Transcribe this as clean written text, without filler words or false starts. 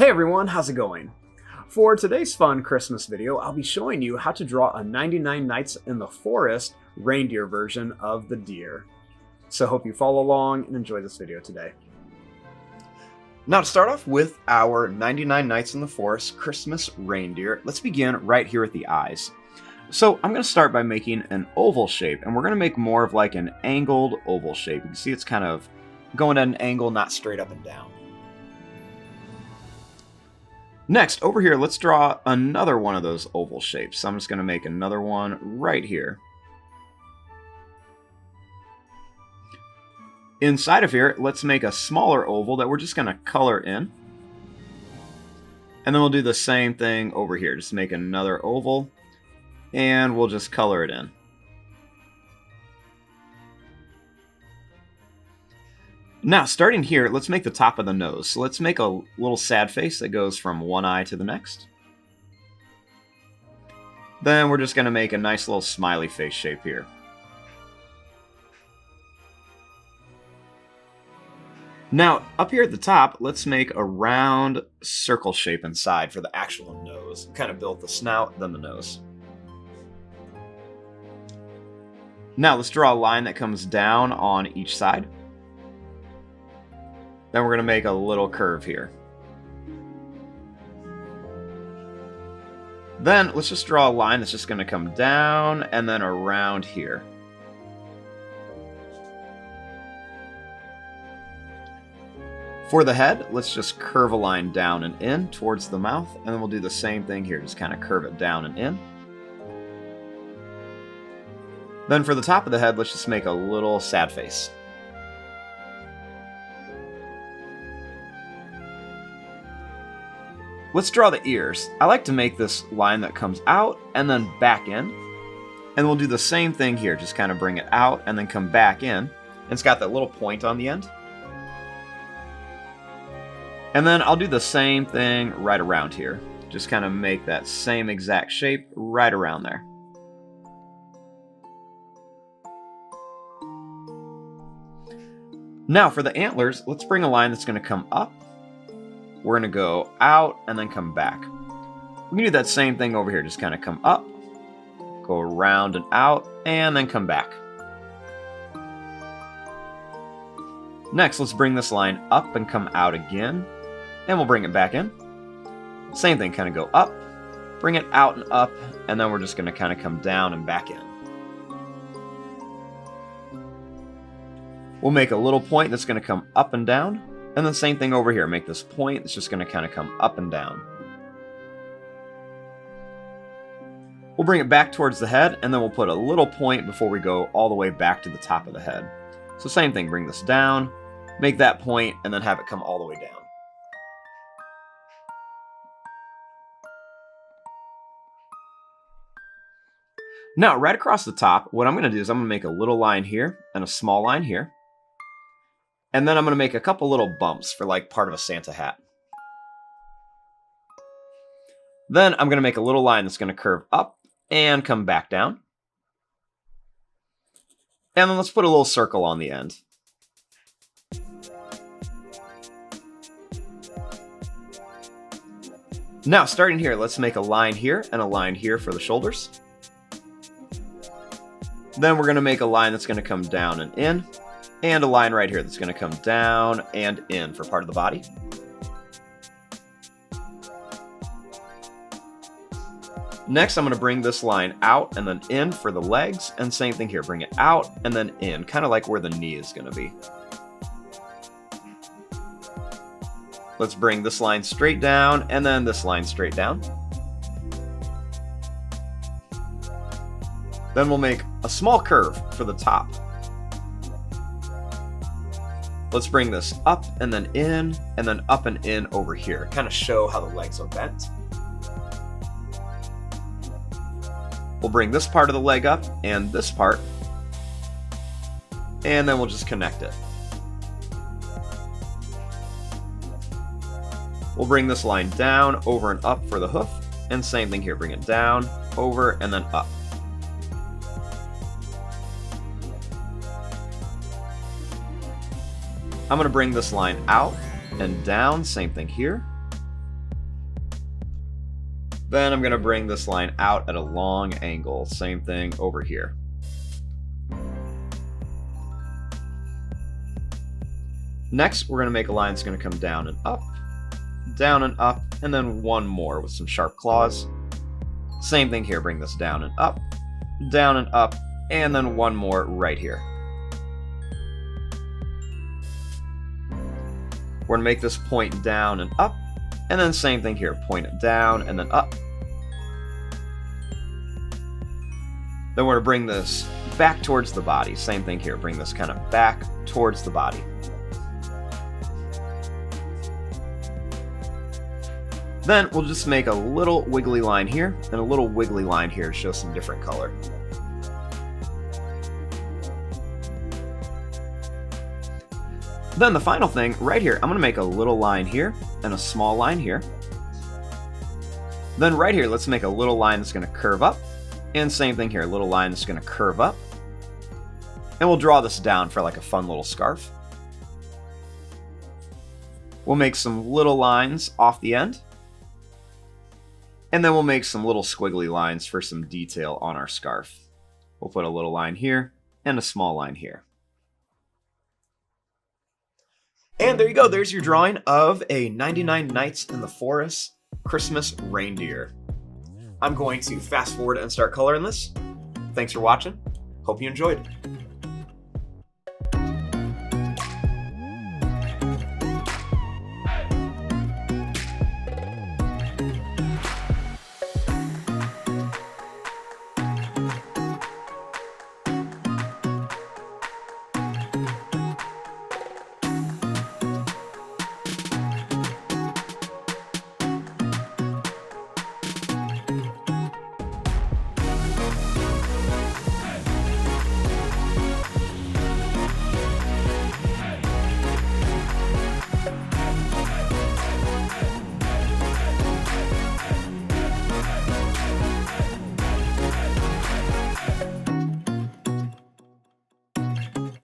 Hey everyone, how's it going? For today's fun Christmas video, I'll be showing you how to draw a 99 Nights in the Forest reindeer version of the deer. So hope you follow along and enjoy this video today. Now to start off with our 99 Nights in the Forest Christmas reindeer, let's begin right here at the eyes. So I'm going to start by making an oval shape, and we're going to make more of like an angled oval shape. You can see it's kind of going at an angle, not straight up and down. Next, over here, let's draw another one of those oval shapes. So I'm just going to make another one right here. Inside of here, let's make a smaller oval that we're just going to color in. And then we'll do the same thing over here. Just make another oval, and we'll just color it in. Now, starting here, let's make the top of the nose. So let's make a little sad face that goes from one eye to the next. Then we're just going to make a nice little smiley face shape here. Now, up here at the top, let's make a round circle shape inside for the actual nose. Kind of build the snout, then the nose. Now, let's draw a line that comes down on each side. Then we're going to make a little curve here. Then let's just draw a line that's just going to come down and then around here. For the head, let's just curve a line down and in towards the mouth, and then we'll do the same thing here, just kind of curve it down and in. Then for the top of the head, let's just make a little sad face. Let's draw the ears. I like to make this line that comes out and then back in. And we'll do the same thing here, just kind of bring it out and then come back in. And it's got that little point on the end. And then I'll do the same thing right around here. Just kind of make that same exact shape right around there. Now for the antlers, let's bring a line that's going to come up. We're going to go out and then come back. We can do that same thing over here. Just kind of come up, go around and out, and then come back. Next, let's bring this line up and come out again. And we'll bring it back in. Same thing, kind of go up, bring it out and up, and then we're just going to kind of come down and back in. We'll make a little point that's going to come up and down. And then same thing over here. Make this point that's just going to kind of come up and down. We'll bring it back towards the head, and then we'll put a little point before we go all the way back to the top of the head. So same thing, bring this down, make that point, and then have it come all the way down. Now, right across the top, what I'm going to do is I'm going to make a little line here and a small line here. And then I'm going to make a couple little bumps for like part of a Santa hat. Then I'm going to make a little line that's going to curve up and come back down. And then let's put a little circle on the end. Now, starting here, let's make a line here and a line here for the shoulders. Then we're going to make a line that's going to come down and in. And a line right here that's going to come down and in for part of the body. Next, I'm going to bring this line out and then in for the legs. And same thing here, bring it out and then in, kind of like where the knee is going to be. Let's bring this line straight down and then this line straight down. Then we'll make a small curve for the top. Let's bring this up and then up and in over here. Kind of show how the legs are bent. We'll bring this part of the leg up and this part. And then we'll just connect it. We'll bring this line down, over and up for the hoof. And same thing here, bring it down, over, and then up. I'm going to bring this line out and down, same thing here. Then I'm going to bring this line out at a long angle. Same thing over here. Next, we're going to make a line that's going to come down and up, and then one more with some sharp claws. Same thing here, bring this down and up, and then one more right here. We're going to make this point down and up, and then same thing here, point it down and then up. Then we're going to bring this back towards the body. Same thing here, bring this kind of back towards the body. Then we'll just make a little wiggly line here and a little wiggly line here to show some different color. Then the final thing, right here, I'm going to make a little line here and a small line here. Then right here, let's make a little line that's going to curve up. And same thing here, a little line that's going to curve up. And we'll draw this down for like a fun little scarf. We'll make some little lines off the end. And then we'll make some little squiggly lines for some detail on our scarf. We'll put a little line here and a small line here. And there you go, there's your drawing of a 99 Nights in the Forest Christmas reindeer. I'm going to fast forward and start coloring this. Thanks for watching. Hope you enjoyed.